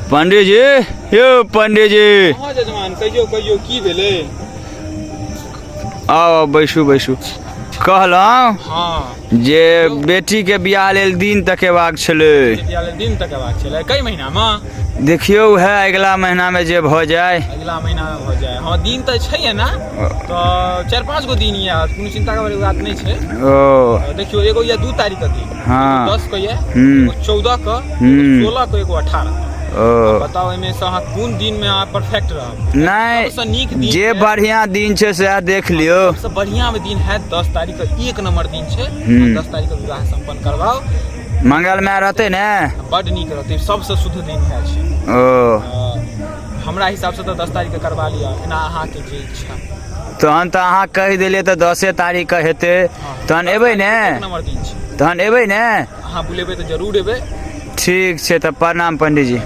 पंडित जी, यो पंडित जी, हाँ जजमान कहियो कहियो की भेलै? आओ बैसू बैसू। कहलहुँ हाँ जे बेटी के बियाह लेल दिन तकेबाक छलै। दिन तक बात छलै। कई महीना में? देखियौ है अगला महीना में जे भऽ जाए। अगला महीना में हो जाए। हाँ दिन तो है ना, तो 4-5 गो दिन ये, कोनो चिंता के बात नहीं है। ओ देखियो एगो ये 2 तारीख के दिन, हाँ। 10 को ये, एगो 14 को, एगो 16 को, एगो 18। ओ बताओ इनमें से अहाँ कोन दिन में आप परफेक्ट रहब? सबसे नीक नहीं, दिन जे है। बढ़िया दिन छै से देख लियो। सबसे बढ़िया दिन है 10 तारीख का, 1 नंबर दिन है। 10 तारीख का विवाह संपन्न करवाओ। मंगलमय रहते ने? बड नीक रहते, सबसे शुद्ध दिन है छै। ओ हमरा हिसाब से तो 10 तारीख के करवा लिया, एना अहाँ के जे इच्छा। तहन तऽ अहाँ कहि देलियै तऽ 10 तारीख के हेतै। तहन एबै ने? 1 नंबर दिन छै। तहन एबै ने? अहाँ बुलेबै तऽ जरूर एबै। ठीक छै तऽ प्रणाम पंडित जी।